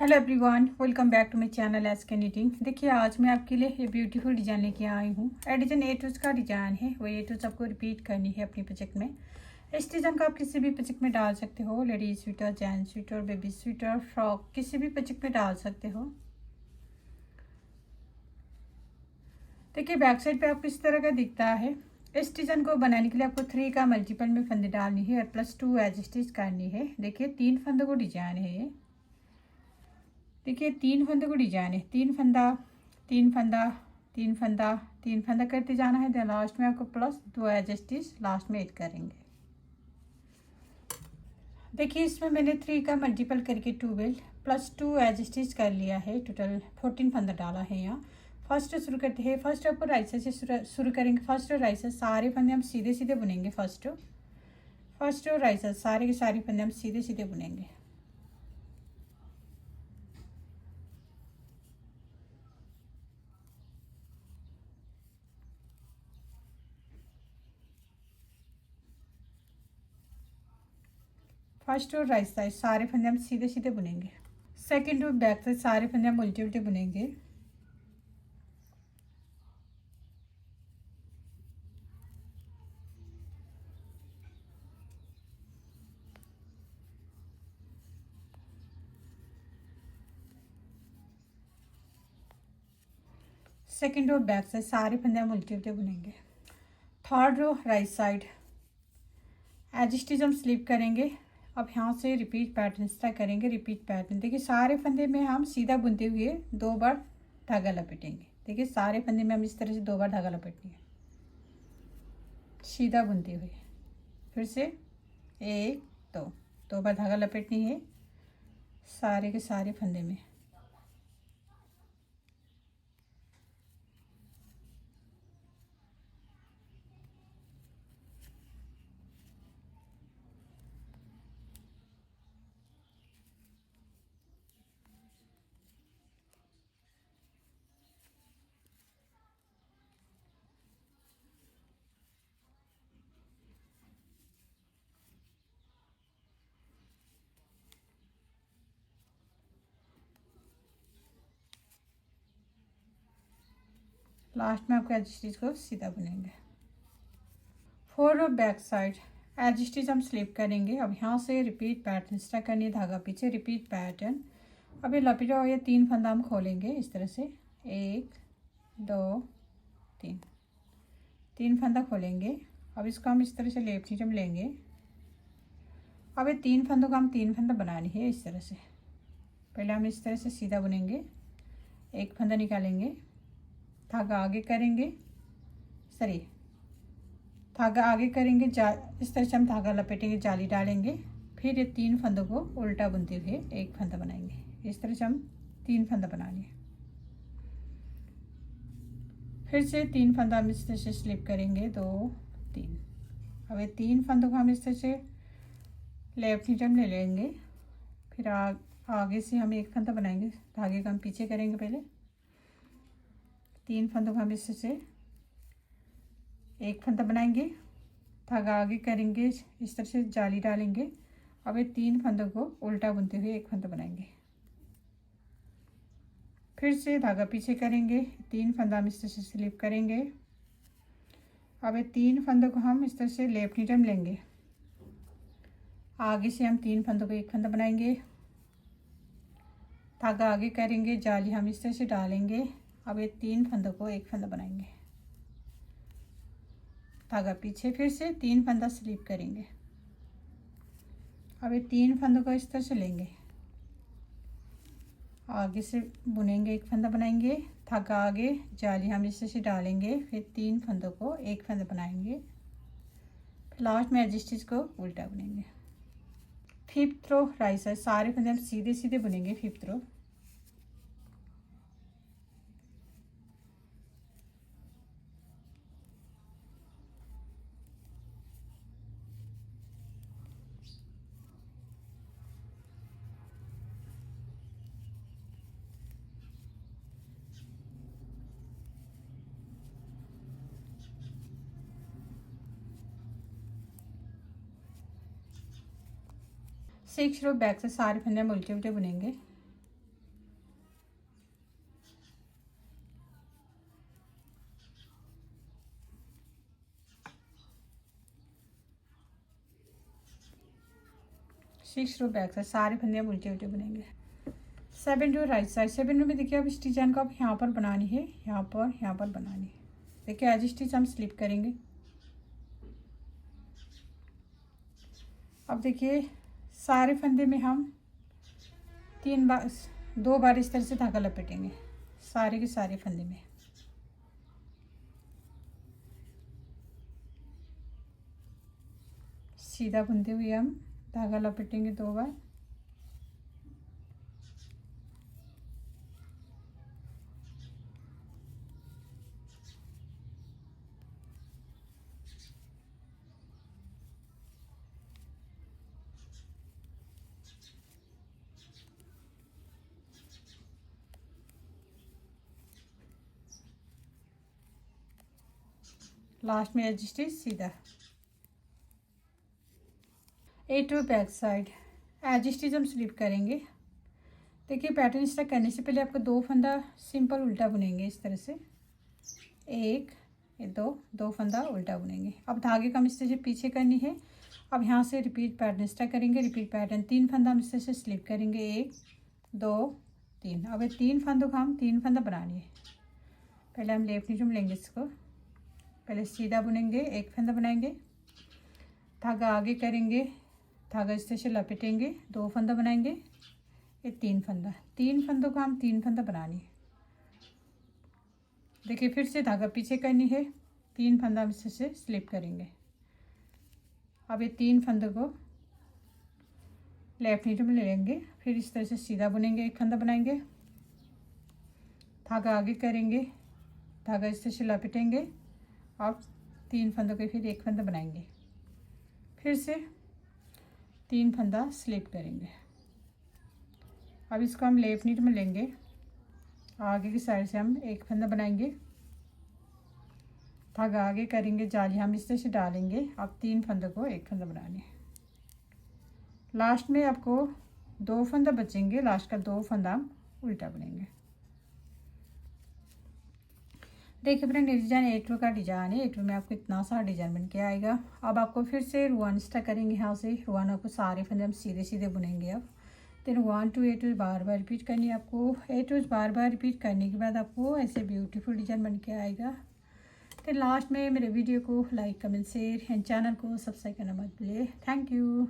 Hello everyone, welcome back to my channel SK knitting. देखिए आज मैं आपके लिए ये ब्यूटीफुल डिज़ाइन लेके आई हूँ। ये डिज़ाइन ए टूज का डिज़ाइन है, वो ए टूज आपको रिपीट करनी है अपनी प्रोजेक्ट में। इस डिज़ाइन को आप किसी भी प्रोजेक्ट में डाल सकते हो, ladies sweater, gents sweater, baby sweater, frock, किसी भी प्रोजेक्ट में डाल सकते हो। देखिए बैक साइड पे आपको इस तरह का दिखता है। इस डिज़ाइन को बनाने के लिए आपको 3 का मल्टीपल में फंदे डालनी है और +2 एज स्टिच करनी है। देखिए 3 फंदों को डिजाइन है ये। देखिए 3 फंदों को डिजाइन है, 3 फंदा 3 फंदा 3 फंदा 3 फंदा करते जाना है। देन लास्ट में आपको +2 एज स्टिच लास्ट में ऐड करेंगे। देखिए इसमें मैंने 3 का मल्टीपल करके 12 +2 एज स्टिच कर लिया है। टोटल 14 फंदा डाला है यहाँ। फर्स्ट शुरू करते हैं। फर्स्ट आपको राइट साइड से शुरू करेंगे। फर्स्ट और राइट साइड सारे फंदे हम सीधे सीधे बुनेंगे। फर्स्ट और राइट साइड सारे के सारे फंदे हम सीधे सीधे बुनेंगे। फर्स्ट और राइट साइड सारे फंदे हम सीधे सीधे बुनेंगे। सेकंड और बैक साइड सारे फंदे हम उल्टे उल्टे बुनेंगे। सेकंड रो बैक साइड सारे फंदे हम उल्टे उल्टे बुनेंगे। Third row right side edge stitch हम स्लिप करेंगे। अब यहाँ से रिपीट पैटर्न स्टार्ट करेंगे। रिपीट पैटर्न देखिए सारे फंदे में हम सीधा बुनते हुए 2 बार धागा लपेटेंगे। देखिए सारे फंदे में हम इस तरह से 2 बार धागा लपेटेंगे सीधा बुनते हुए। फिर से 1 2 बार धागा लपेटनी है सारे के सारे फंदे में। लास्ट में आपको एज स्टिच को सीधा बुनेंगे। फोर और बैक साइड एज स्टिच हम स्लिप करेंगे। अब यहाँ से रिपीट पैटर्न स्टार्ट करनी है। धागा पीछे रिपीट पैटर्न। अब ये लपेटा हुआ ये 3 फंदा हम खोलेंगे इस तरह से। 1 2 3 फंदा खोलेंगे। अब इसको हम इस तरह से लेफ्ट नीचे में लेंगे। अब ये 3 फंदों का हम 3 फंदा बनानी है इस तरह से। पहले हम इस तरह से सीधा बुनेंगे। एक फंदा निकालेंगे, धागा आगे करेंगे, सॉरी धागा आगे करेंगे, इस तरह से हम धागा लपेटेंगे, जाली डालेंगे। फिर ये 3 फंदों को उल्टा बुनते हुए एक फंदा बनाएंगे। इस तरह से हम 3 फंदा बनाने हैं। फिर से 3 फंदा हम इस तरह से स्लिप करेंगे 2 3। अब ये 3 फंदों को हम इस तरह से लेफ्ट नीचे में ले लेंगे। फिर आगे से हम एक फंदा बनाएंगे। धागे को हम पीछे करेंगे। पहले 3 फंदों को हम इस तरह से एक फंदा बनाएंगे, धागा आगे करेंगे, इस तरह से जाली डालेंगे। अब ये 3 फंदों को उल्टा बुनते हुए एक फंदा बनाएंगे। फिर से धागा पीछे करेंगे, 3 फंदा हम इस तरह से स्लिप करेंगे। अब ये 3 फंदों को हम इस तरह से लेफ्ट नीडल लेंगे। आगे से हम 3 फंदों को एक फंदा बनाएंगे, धागा आगे करेंगे, जाली हम इस तरह से डालेंगे। अब ये 3 फंदों को एक फंदा बनाएंगे, धागा पीछे, फिर से 3 फंदा स्लिप करेंगे। अब ये 3 फंदों को इस तरह से लेंगे, आगे से बुनेंगे, एक फंदा बनाएंगे, धागा आगे, जाली हम इस तरह से डालेंगे। फिर 3 फंदों को एक फंदा बनाएंगे। फिर लास्ट में एज स्टिच को उल्टा बुनेंगे। फिफ्थ रो राइट साइड सारे फंदे हम सीधे सीधे बुनेंगे। फिफ्थ रो सिक्स रो बैक से सारे फंदे हम उल्टे उल्टे बुनेंगे। 6 रो बैक साइड, सारे फंदे हम उल्टे उल्टे बुनेंगे। 7 रो राइट साइड। 7 रो में देखिए अब इस डिजाइन को आप यहाँ पर बनानी है, यहाँ पर बनानी है। देखिए एज स्टिच हम स्लिप करेंगे। अब देखिए सारे फंदे में हम 2 बार इस तरह से धागा लपेटेंगे सारे के सारे फंदे में। सीधा बुनते हुए हम धागा लपेटेंगे 2 बार। लास्ट में एज स्टिच सीधा। 8 रो बैक साइड। एज स्टिच हम स्लिप करेंगे। देखिए पैटर्न स्टार्ट करने से पहले आपको 2 फंदा सिंपल उल्टा बुनेंगे इस तरह से, 1 2 फंदा उल्टा बुनेंगे। अब धागे का हम इस तरह से पीछे करनी है। अब यहाँ से रिपीट पैटर्न स्टार्ट करेंगे। रिपीट पैटर्न 3 फंदा हम इस तरह से स्लिप करेंगे, 1 2 3। अब ये 3 फंदों का हम 3 फंदा बनानी है। पहले हम लेफ्ट नीचे लेंगे इसको, पहले सीधा बुनेंगे, 1 फंदा बनाएंगे, धागा आगे करेंगे, धागा इस तरह से लपेटेंगे, 2 फंदा बनाएंगे, ये 3 फंदा। 3 फंदों का हम 3 फंदा बनानी है। देखिए फिर से धागा पीछे करनी है, 3 फंदा हम इस तरह से स्लिप करेंगे। अब ये 3 फंदों को लेफ्ट नीचे में ले लेंगे, फिर इस तरह से सीधा बुनेंगे, 1 फंदा बनाएंगे, धागा आगे करेंगे, धागा इस तरह से लपेटेंगे और 3 फंदों के फिर 1 फंदा बनाएंगे, फिर से 3 फंदा स्लिप करेंगे। अब इसको हम लेफ्ट नीट में लेंगे, आगे की साइड से हम 1 फंदा बनाएंगे, धागा आगे करेंगे, जाली हम इस तरह से डालेंगे। अब 3 फंदों को 1 फंदा बनाने। लास्ट में आपको 2 फंदा बचेंगे, लास्ट का 2 फंदा हम उल्टा बुनेंगे। देखिए फ्रेंड ये डिज़ाइन 8 रो का डिज़ाइन है। 8 रो में आपको इतना सा डिज़ाइन बन के आएगा। अब आपको फिर से रुआन स्टार्ट करेंगे। यहाँ से रुआन आपको सारे फंदे हम सीधे सीधे बुनेंगे। अब देन 1 to 8 रोज बार बार रिपीट करनी है आपको। 8 रोज बार बार रिपीट करने के बाद आपको ऐसे ब्यूटीफुल डिज़ाइन बन के आएगा। तो लास्ट में मेरे वीडियो को like comment share and channel को सब्सक्राइब करना मत भूलिए। Thank you.